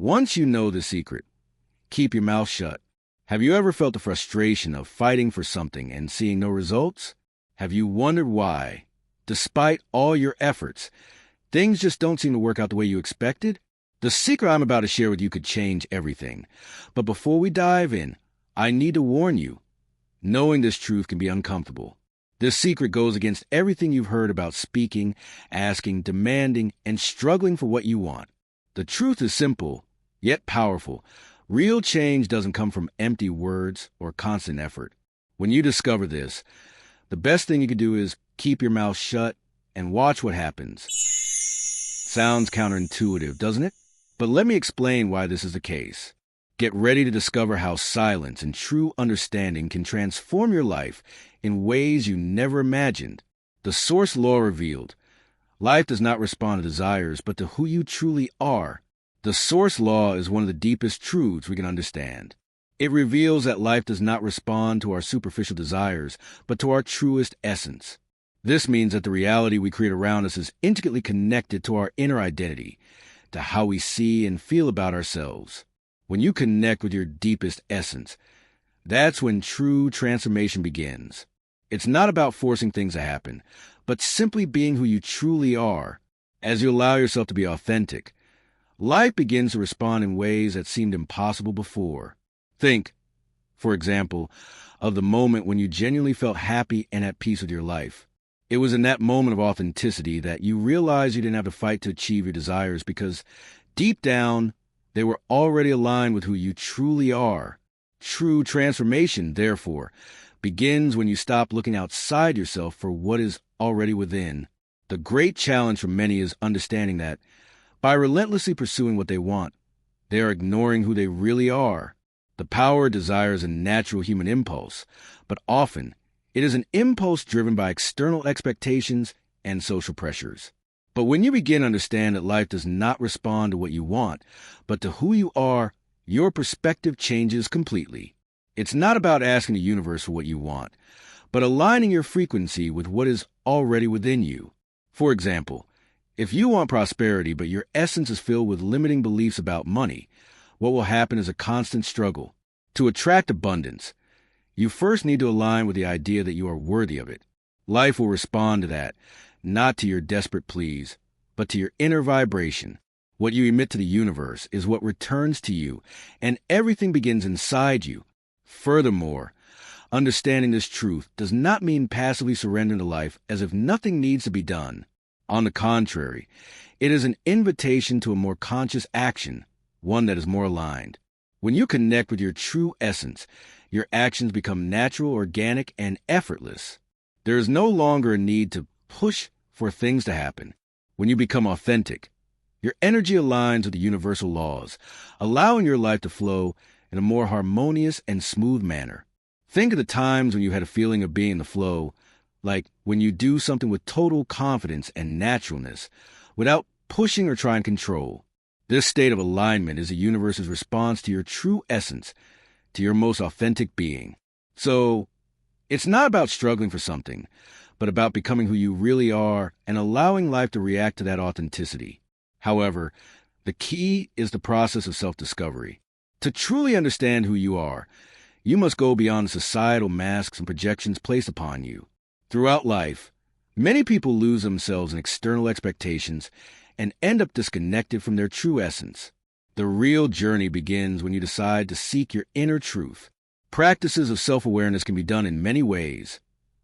Once you know the secret, keep your mouth shut. Have you ever felt the frustration of fighting for something and seeing no results? Have you wondered why, despite all your efforts, things just don't seem to work out the way you expected? The secret I'm about to share with you could change everything. But before we dive in, I need to warn you, knowing this truth can be uncomfortable. This secret goes against everything you've heard about speaking, asking, demanding, and struggling for what you want. The truth is simple, yet powerful. Real change doesn't come from empty words or constant effort. When you discover this, the best thing you can do is keep your mouth shut and watch what happens. Sounds counterintuitive, doesn't it? But let me explain why this is the case. Get ready to discover how silence and true understanding can transform your life in ways you never imagined. The source law revealed, life does not respond to desires, but to who you truly are. The source law is one of the deepest truths we can understand. It reveals that life does not respond to our superficial desires, but to our truest essence. This means that the reality we create around us is intricately connected to our inner identity, to how we see and feel about ourselves. When you connect with your deepest essence, that's when true transformation begins. It's not about forcing things to happen, but simply being who you truly are. As you allow yourself to be authentic, life begins to respond in ways that seemed impossible before. Think, for example, of the moment when you genuinely felt happy and at peace with your life. It was in that moment of authenticity that you realized you didn't have to fight to achieve your desires because deep down, they were already aligned with who you truly are. True transformation, therefore, begins when you stop looking outside yourself for what is already within. The great challenge for many is understanding that by relentlessly pursuing what they want, they are ignoring who they really are. The power of desire is a natural human impulse, but often it is an impulse driven by external expectations and social pressures. But when you begin to understand that life does not respond to what you want, but to who you are, your perspective changes completely. It's not about asking the universe for what you want, but aligning your frequency with what is already within you. For example, if you want prosperity but your essence is filled with limiting beliefs about money, what will happen is a constant struggle. To attract abundance, you first need to align with the idea that you are worthy of it. Life will respond to that, not to your desperate pleas, but to your inner vibration. What you emit to the universe is what returns to you, and everything begins inside you. Furthermore, understanding this truth does not mean passively surrendering to life as if nothing needs to be done. On the contrary, it is an invitation to a more conscious action, one that is more aligned. When you connect with your true essence, your actions become natural, organic, and effortless. There is no longer a need to push for things to happen. When you become authentic, your energy aligns with the universal laws, allowing your life to flow in a more harmonious and smooth manner. Think of the times when you had a feeling of being in the flow, like when you do something with total confidence and naturalness, without pushing or trying to control. This state of alignment is the universe's response to your true essence, to your most authentic being. So, it's not about struggling for something, but about becoming who you really are and allowing life to react to that authenticity. However, the key is the process of self-discovery. To truly understand who you are, you must go beyond the societal masks and projections placed upon you. Throughout life, many people lose themselves in external expectations and end up disconnected from their true essence. The real journey begins when you decide to seek your inner truth. Practices of self-awareness can be done in many ways.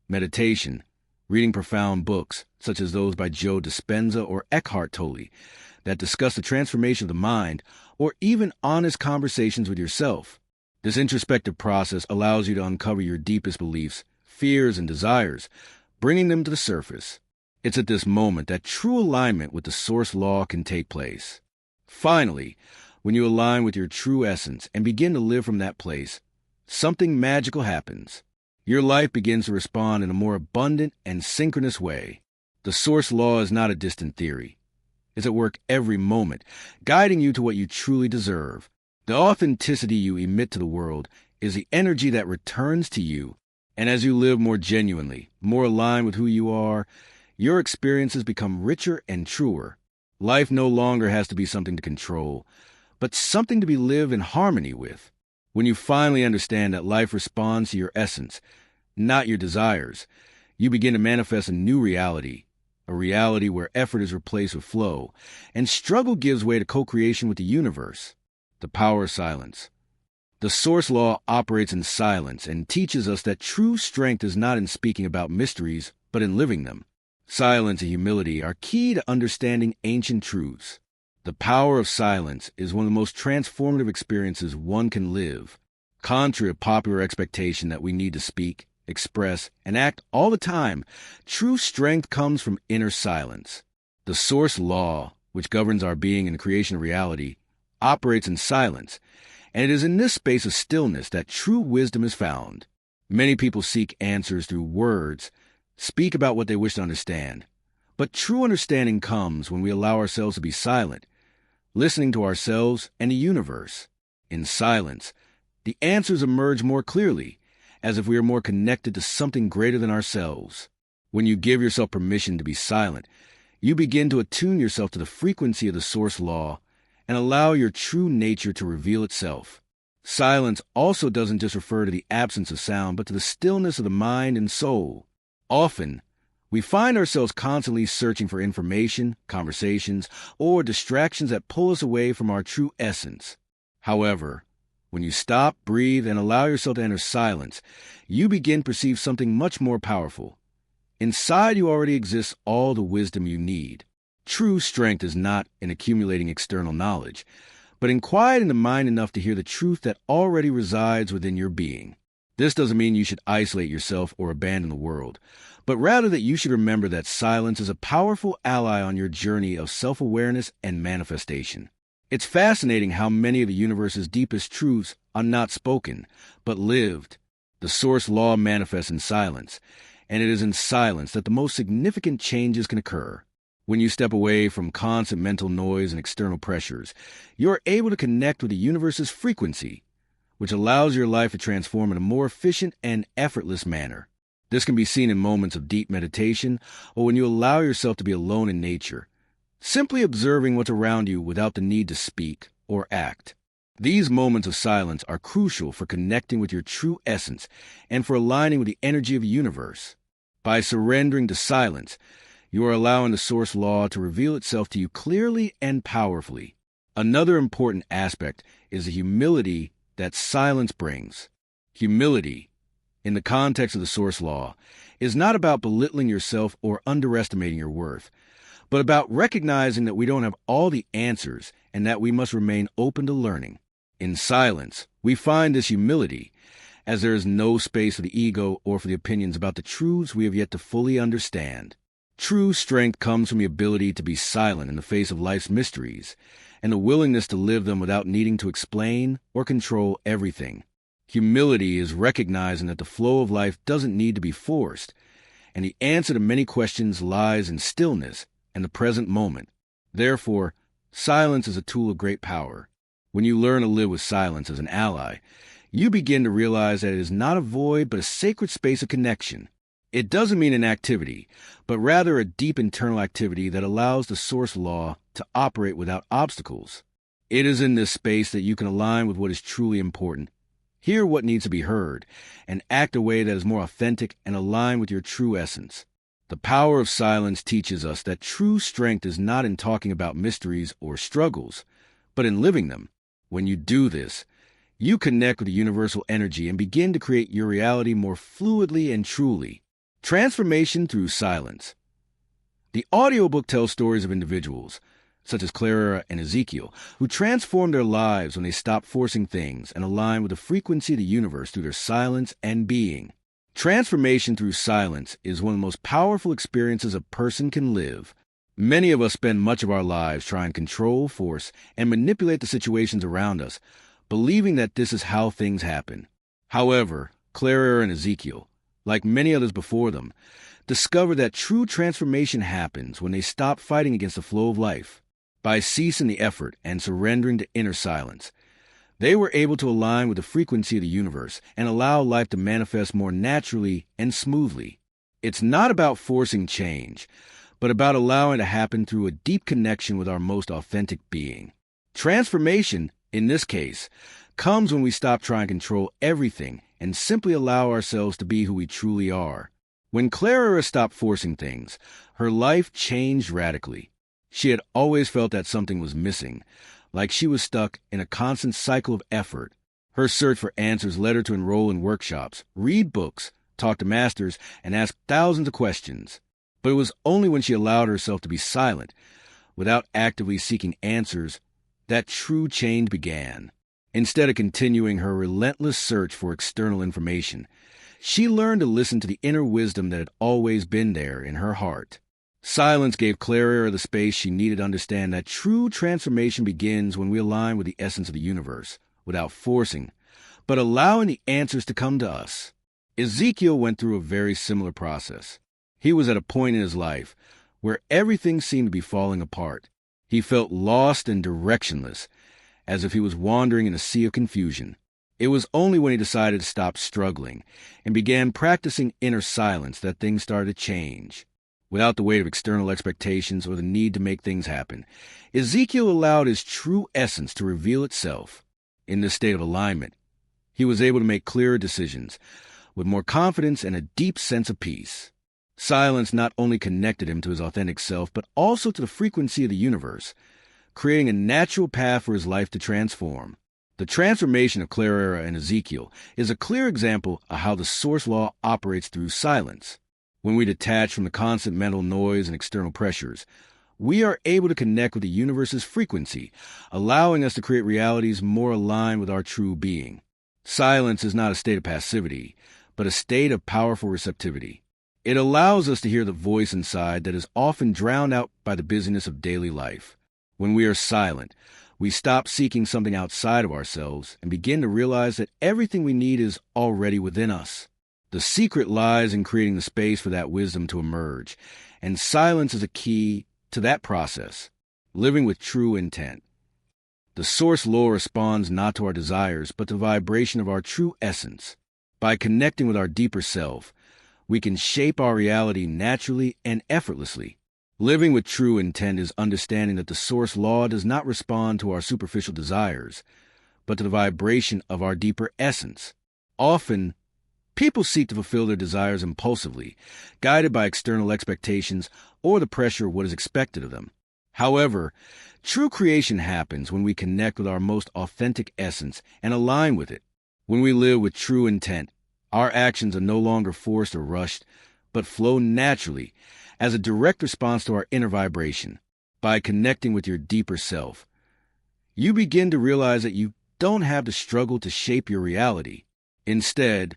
Meditation, reading profound books, such as those by Joe Dispenza or Eckhart Tolle, that discuss the transformation of the mind, or even honest conversations with yourself. This introspective process allows you to uncover your deepest beliefs, fears, and desires, bringing them to the surface. It's at this moment that true alignment with the source law can take place. Finally, when you align with your true essence and begin to live from that place, something magical happens. Your life begins to respond in a more abundant and synchronous way. The source law is not a distant theory. It's at work every moment, guiding you to what you truly deserve. The authenticity you emit to the world is the energy that returns to you. And as you live more genuinely, more aligned with who you are, your experiences become richer and truer. Life no longer has to be something to control, but something to be lived in harmony with. When you finally understand that life responds to your essence, not your desires, you begin to manifest a new reality, a reality where effort is replaced with flow, and struggle gives way to co-creation with the universe. The power of silence. The Source Law operates in silence and teaches us that true strength is not in speaking about mysteries, but in living them. Silence and humility are key to understanding ancient truths. The power of silence is one of the most transformative experiences one can live. Contrary to popular expectation that we need to speak, express, and act all the time, true strength comes from inner silence. The Source Law, which governs our being and the creation of reality, operates in silence, and it is in this space of stillness that true wisdom is found. Many people seek answers through words, speak about what they wish to understand. But true understanding comes when we allow ourselves to be silent, listening to ourselves and the universe. In silence, the answers emerge more clearly, as if we are more connected to something greater than ourselves. When you give yourself permission to be silent, you begin to attune yourself to the frequency of the Source Law and allow your true nature to reveal itself. Silence also doesn't just refer to the absence of sound, but to the stillness of the mind and soul. Often, we find ourselves constantly searching for information, conversations, or distractions that pull us away from our true essence. However, when you stop, breathe, and allow yourself to enter silence, you begin to perceive something much more powerful. Inside you already exists all the wisdom you need. True strength is not in accumulating external knowledge, but in quieting the mind enough to hear the truth that already resides within your being. This doesn't mean you should isolate yourself or abandon the world, but rather that you should remember that silence is a powerful ally on your journey of self-awareness and manifestation. It's fascinating how many of the universe's deepest truths are not spoken, but lived. The Source Law manifests in silence, and it is in silence that the most significant changes can occur. When you step away from constant mental noise and external pressures, you are able to connect with the universe's frequency, which allows your life to transform in a more efficient and effortless manner. This can be seen in moments of deep meditation or when you allow yourself to be alone in nature, simply observing what's around you without the need to speak or act. These moments of silence are crucial for connecting with your true essence and for aligning with the energy of the universe. By surrendering to silence, you are allowing the Source Law to reveal itself to you clearly and powerfully. Another important aspect is the humility that silence brings. Humility, in the context of the Source Law, is not about belittling yourself or underestimating your worth, but about recognizing that we don't have all the answers and that we must remain open to learning. In silence, we find this humility, as there is no space for the ego or for the opinions about the truths we have yet to fully understand. True strength comes from the ability to be silent in the face of life's mysteries, and the willingness to live them without needing to explain or control everything. Humility is recognizing that the flow of life doesn't need to be forced, and the answer to many questions lies in stillness and the present moment. Therefore, silence is a tool of great power. When you learn to live with silence as an ally, you begin to realize that it is not a void but a sacred space of connection. It doesn't mean inactivity, but rather a deep internal activity that allows the Source Law to operate without obstacles. It is in this space that you can align with what is truly important, hear what needs to be heard, and act a way that is more authentic and aligned with your true essence. The power of silence teaches us that true strength is not in talking about mysteries or struggles, but in living them. When you do this, you connect with the universal energy and begin to create your reality more fluidly and truly. Transformation through silence. The audiobook tells stories of individuals, such as Clara and Ezekiel, who transformed their lives when they stopped forcing things and aligned with the frequency of the universe through their silence and being. Transformation through silence is one of the most powerful experiences a person can live. Many of us spend much of our lives trying to control, force, and manipulate the situations around us, believing that this is how things happen. However, Clara and Ezekiel, like many others before them, discovered that true transformation happens when they stop fighting against the flow of life. By ceasing the effort and surrendering to inner silence, they were able to align with the frequency of the universe and allow life to manifest more naturally and smoothly. It's not about forcing change, but about allowing it to happen through a deep connection with our most authentic being. Transformation in this case, comes when we stop trying to control everything and simply allow ourselves to be who we truly are. When Clara stopped forcing things, her life changed radically. She had always felt that something was missing, like she was stuck in a constant cycle of effort. Her search for answers led her to enroll in workshops, read books, talk to masters, and ask thousands of questions. But it was only when she allowed herself to be silent, without actively seeking answers, that true change began. Instead of continuing her relentless search for external information, she learned to listen to the inner wisdom that had always been there in her heart. Silence gave Clara the space she needed to understand that true transformation begins when we align with the essence of the universe, without forcing, but allowing the answers to come to us. Ezekiel went through a very similar process. He was at a point in his life where everything seemed to be falling apart. He felt lost and directionless, as if he was wandering in a sea of confusion. It was only when he decided to stop struggling and began practicing inner silence that things started to change. Without the weight of external expectations or the need to make things happen, Ezekiel allowed his true essence to reveal itself. In this state of alignment, he was able to make clearer decisions, with more confidence and a deep sense of peace. Silence not only connected him to his authentic self, but also to the frequency of the universe, creating a natural path for his life to transform. The transformation of Clara and Ezekiel is a clear example of how the source law operates through silence. When we detach from the constant mental noise and external pressures, we are able to connect with the universe's frequency, allowing us to create realities more aligned with our true being. Silence is not a state of passivity, but a state of powerful receptivity. It allows us to hear the voice inside that is often drowned out by the busyness of daily life. When we are silent, we stop seeking something outside of ourselves and begin to realize that everything we need is already within us. The secret lies in creating the space for that wisdom to emerge, and silence is a key to that process, living with true intent. The source law responds not to our desires, but to the vibration of our true essence. By connecting with our deeper self, we can shape our reality naturally and effortlessly. Living with true intent is understanding that the source law does not respond to our superficial desires, but to the vibration of our deeper essence. Often, people seek to fulfill their desires impulsively, guided by external expectations or the pressure of what is expected of them. However, true creation happens when we connect with our most authentic essence and align with it. When we live with true intent, our actions are no longer forced or rushed, but flow naturally as a direct response to our inner vibration. By connecting with your deeper self, you begin to realize that you don't have to struggle to shape your reality. Instead,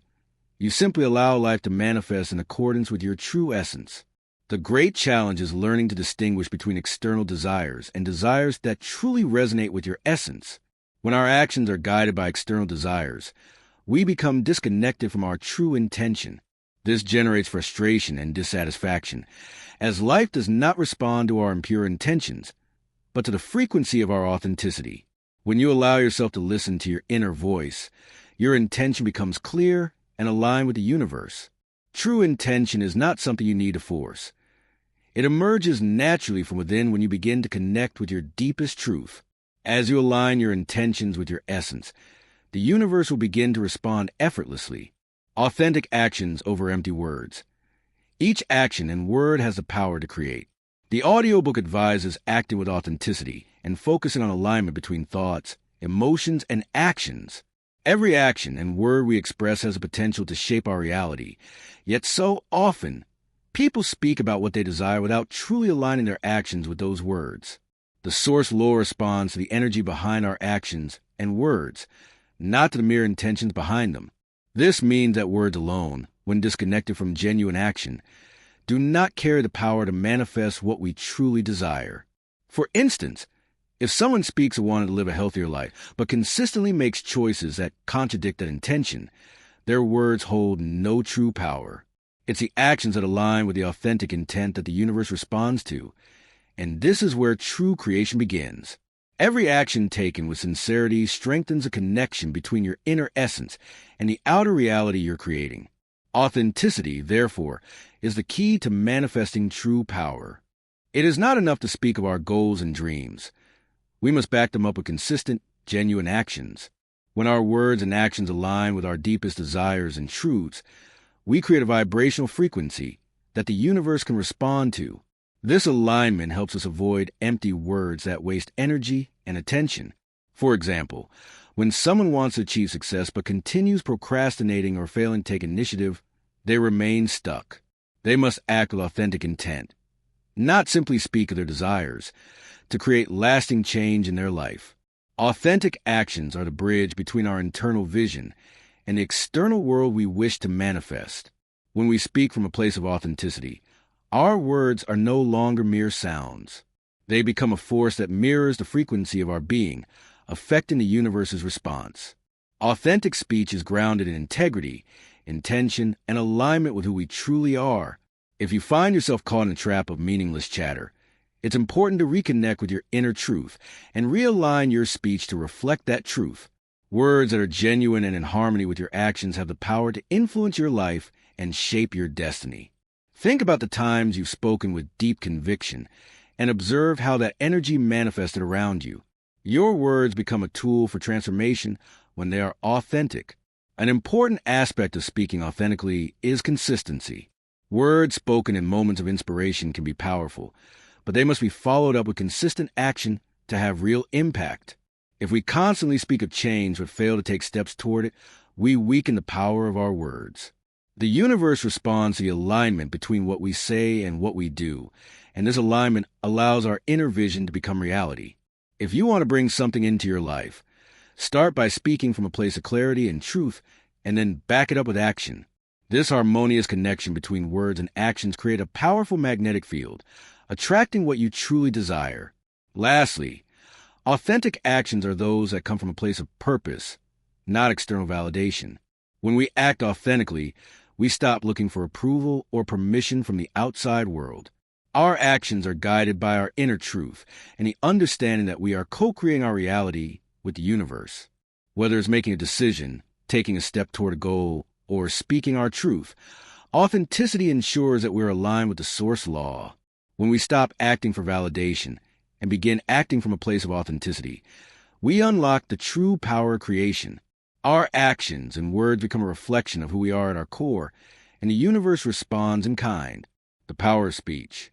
you simply allow life to manifest in accordance with your true essence. The great challenge is learning to distinguish between external desires and desires that truly resonate with your essence. When our actions are guided by external desires, we become disconnected from our true intention. This generates frustration and dissatisfaction, as life does not respond to our impure intentions, but to the frequency of our authenticity. When you allow yourself to listen to your inner voice, your intention becomes clear and aligned with the universe. True intention is not something you need to force. It emerges naturally from within when you begin to connect with your deepest truth. As you align your intentions with your essence, the universe will begin to respond effortlessly. Authentic actions over empty words. Each action and word has the power to create. The audiobook advises acting with authenticity and focusing on alignment between thoughts, emotions, and actions. Every action and word we express has the potential to shape our reality. Yet so often, people speak about what they desire without truly aligning their actions with those words. The source law responds to the energy behind our actions and words, not to the mere intentions behind them. This means that words alone, when disconnected from genuine action, do not carry the power to manifest what we truly desire. For instance, if someone speaks of wanting to live a healthier life, but consistently makes choices that contradict that intention, their words hold no true power. It's the actions that align with the authentic intent that the universe responds to, and this is where true creation begins. Every action taken with sincerity strengthens a connection between your inner essence and the outer reality you're creating. Authenticity, therefore, is the key to manifesting true power. It is not enough to speak of our goals and dreams. We must back them up with consistent, genuine actions. When our words and actions align with our deepest desires and truths, we create a vibrational frequency that the universe can respond to. This alignment helps us avoid empty words that waste energy and attention. For example, when someone wants to achieve success but continues procrastinating or failing to take initiative, they remain stuck. They must act with authentic intent, not simply speak of their desires, to create lasting change in their life. Authentic actions are the bridge between our internal vision and the external world we wish to manifest. When we speak from a place of authenticity, our words are no longer mere sounds. They become a force that mirrors the frequency of our being, affecting the universe's response. Authentic speech is grounded in integrity, intention, and alignment with who we truly are. If you find yourself caught in the trap of meaningless chatter, it's important to reconnect with your inner truth and realign your speech to reflect that truth. Words that are genuine and in harmony with your actions have the power to influence your life and shape your destiny. Think about the times you've spoken with deep conviction and observe how that energy manifested around you. Your words become a tool for transformation when they are authentic. An important aspect of speaking authentically is consistency. Words spoken in moments of inspiration can be powerful, but they must be followed up with consistent action to have real impact. If we constantly speak of change but fail to take steps toward it, we weaken the power of our words. The universe responds to the alignment between what we say and what we do, and this alignment allows our inner vision to become reality. If you want to bring something into your life, start by speaking from a place of clarity and truth, and then back it up with action. This harmonious connection between words and actions create a powerful magnetic field, attracting what you truly desire. Lastly, authentic actions are those that come from a place of purpose, not external validation. When we act authentically, we stop looking for approval or permission from the outside world. Our actions are guided by our inner truth and the understanding that we are co-creating our reality with the universe. Whether it's making a decision, taking a step toward a goal, or speaking our truth, authenticity ensures that we're aligned with the source law. When we stop acting for validation and begin acting from a place of authenticity, we unlock the true power of creation. Our actions and words become a reflection of who we are at our core, and the universe responds in kind. The power of speech.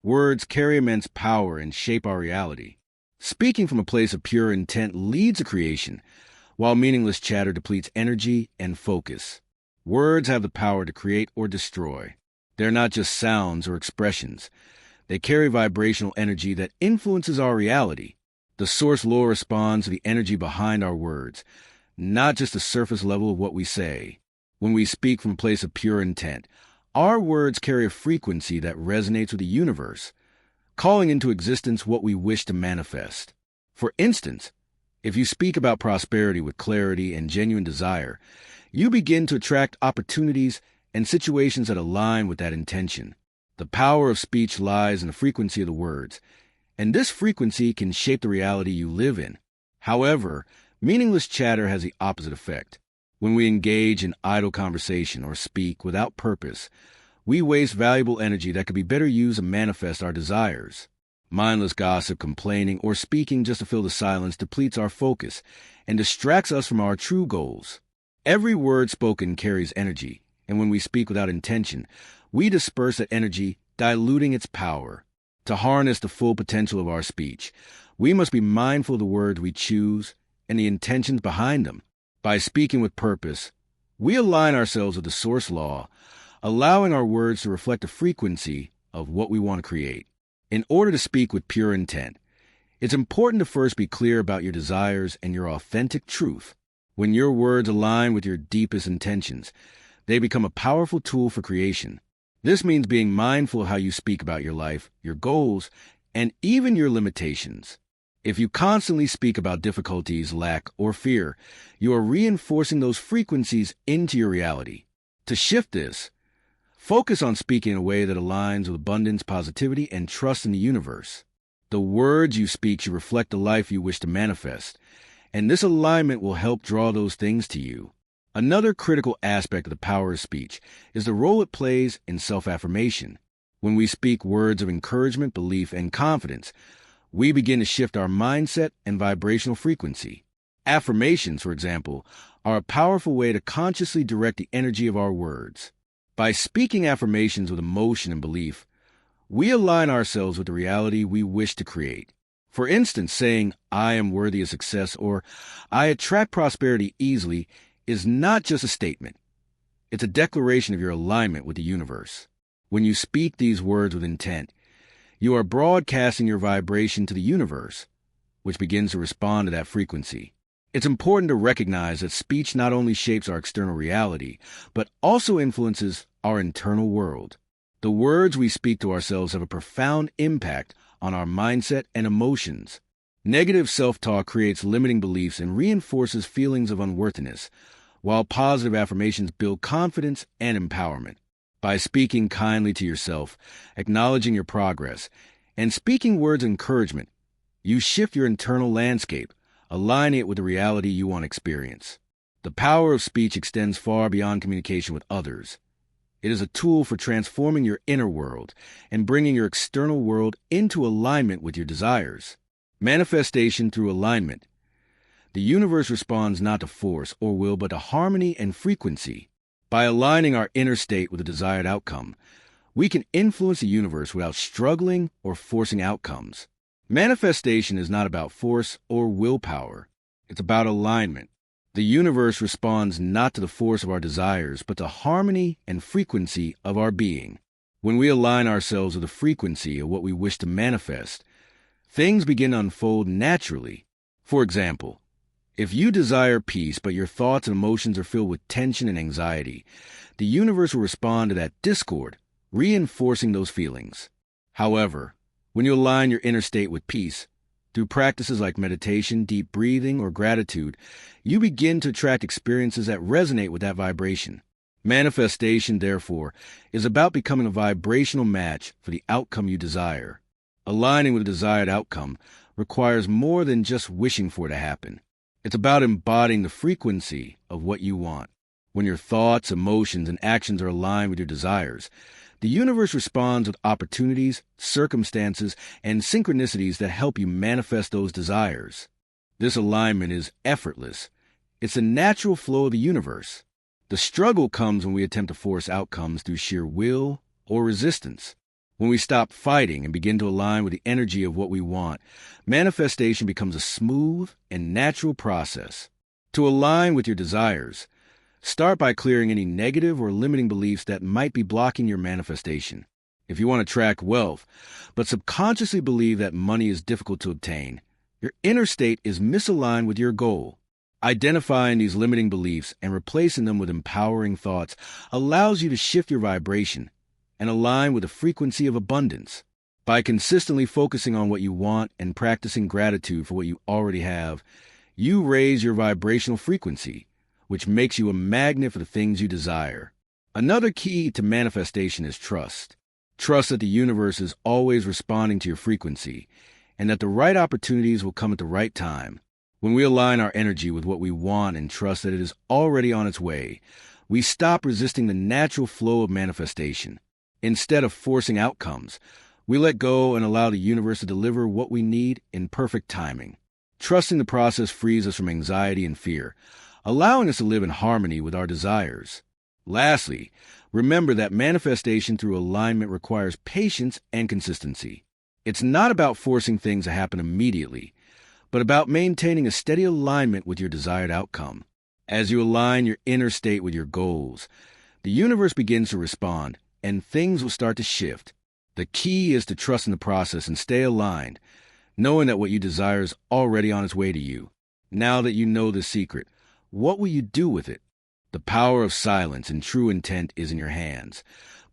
Words carry immense power and shape our reality. Speaking from a place of pure intent leads to creation, while meaningless chatter depletes energy and focus. Words have the power to create or destroy. They're not just sounds or expressions. They carry vibrational energy that influences our reality. The source law responds to the energy behind our words, not just the surface level of what we say. When we speak from a place of pure intent, our words carry a frequency that resonates with the universe, calling into existence what we wish to manifest. For instance, if you speak about prosperity with clarity and genuine desire, you begin to attract opportunities and situations that align with that intention. The power of speech lies in the frequency of the words, and this frequency can shape the reality you live in. However, meaningless chatter has the opposite effect. When we engage in idle conversation or speak without purpose, we waste valuable energy that could be better used to manifest our desires. Mindless gossip, complaining, or speaking just to fill the silence depletes our focus and distracts us from our true goals. Every word spoken carries energy, and when we speak without intention, we disperse that energy, diluting its power. To harness the full potential of our speech, we must be mindful of the words we choose and the intentions behind them. By speaking with purpose, we align ourselves with the source law, allowing our words to reflect the frequency of what we want to create. In order to speak with pure intent, it's important to first be clear about your desires and your authentic truth. When your words align with your deepest intentions, they become a powerful tool for creation. This means being mindful of how you speak about your life, your goals, and even your limitations. If you constantly speak about difficulties, lack, or fear, you are reinforcing those frequencies into your reality. To shift this, focus on speaking in a way that aligns with abundance, positivity, and trust in the universe. The words you speak should reflect the life you wish to manifest, and this alignment will help draw those things to you. Another critical aspect of the power of speech is the role it plays in self-affirmation. When we speak words of encouragement, belief, and confidence, we begin to shift our mindset and vibrational frequency. Affirmations, for example, are a powerful way to consciously direct the energy of our words. By speaking affirmations with emotion and belief, we align ourselves with the reality we wish to create. For instance, saying, "I am worthy of success," or "I attract prosperity easily," is not just a statement. It's a declaration of your alignment with the universe. When you speak these words with intent, you are broadcasting your vibration to the universe, which begins to respond to that frequency. It's important to recognize that speech not only shapes our external reality, but also influences our internal world. The words we speak to ourselves have a profound impact on our mindset and emotions. Negative self-talk creates limiting beliefs and reinforces feelings of unworthiness, while positive affirmations build confidence and empowerment. By speaking kindly to yourself, acknowledging your progress, and speaking words of encouragement, you shift your internal landscape, aligning it with the reality you want to experience. The power of speech extends far beyond communication with others. It is a tool for transforming your inner world and bringing your external world into alignment with your desires. Manifestation through alignment. The universe responds not to force or will, but to harmony and frequency. By aligning our inner state with a desired outcome, we can influence the universe without struggling or forcing outcomes. Manifestation is not about force or willpower. It's about alignment. The universe responds not to the force of our desires, but to harmony and frequency of our being. When we align ourselves with the frequency of what we wish to manifest, things begin to unfold naturally. For example, if you desire peace, but your thoughts and emotions are filled with tension and anxiety, the universe will respond to that discord, reinforcing those feelings. However, when you align your inner state with peace, through practices like meditation, deep breathing, or gratitude, you begin to attract experiences that resonate with that vibration. Manifestation, therefore, is about becoming a vibrational match for the outcome you desire. Aligning with a desired outcome requires more than just wishing for it to happen. It's about embodying the frequency of what you want. When your thoughts, emotions, and actions are aligned with your desires, the universe responds with opportunities, circumstances, and synchronicities that help you manifest those desires. This alignment is effortless. It's a natural flow of the universe. The struggle comes when we attempt to force outcomes through sheer will or resistance. When we stop fighting and begin to align with the energy of what we want, manifestation becomes a smooth and natural process. To align with your desires, start by clearing any negative or limiting beliefs that might be blocking your manifestation. If you want to attract wealth, but subconsciously believe that money is difficult to obtain, your inner state is misaligned with your goal. Identifying these limiting beliefs and replacing them with empowering thoughts allows you to shift your vibration and align with the frequency of abundance. By consistently focusing on what you want and practicing gratitude for what you already have, you raise your vibrational frequency, which makes you a magnet for the things you desire. Another key to manifestation is trust. Trust that the universe is always responding to your frequency and that the right opportunities will come at the right time. When we align our energy with what we want and trust that it is already on its way, we stop resisting the natural flow of manifestation. Instead of forcing outcomes, we let go and allow the universe to deliver what we need in perfect timing. Trusting the process frees us from anxiety and fear, allowing us to live in harmony with our desires. Lastly, remember that manifestation through alignment requires patience and consistency. It's not about forcing things to happen immediately, but about maintaining a steady alignment with your desired outcome. As you align your inner state with your goals, the universe begins to respond, and things will start to shift. The key is to trust in the process and stay aligned, knowing that what you desire is already on its way to you. Now that you know the secret, what will you do with it? The power of silence and true intent is in your hands.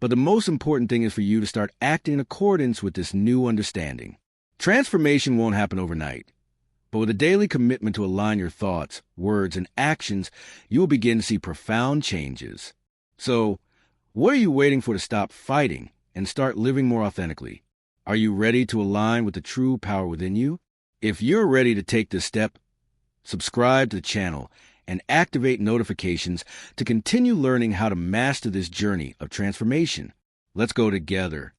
But the most important thing is for you to start acting in accordance with this new understanding. Transformation won't happen overnight, but with a daily commitment to align your thoughts, words, and actions, you will begin to see profound changes. So, what are you waiting for to stop fighting and start living more authentically? Are you ready to align with the true power within you? If you're ready to take this step, subscribe to the channel and activate notifications to continue learning how to master this journey of transformation. Let's go together.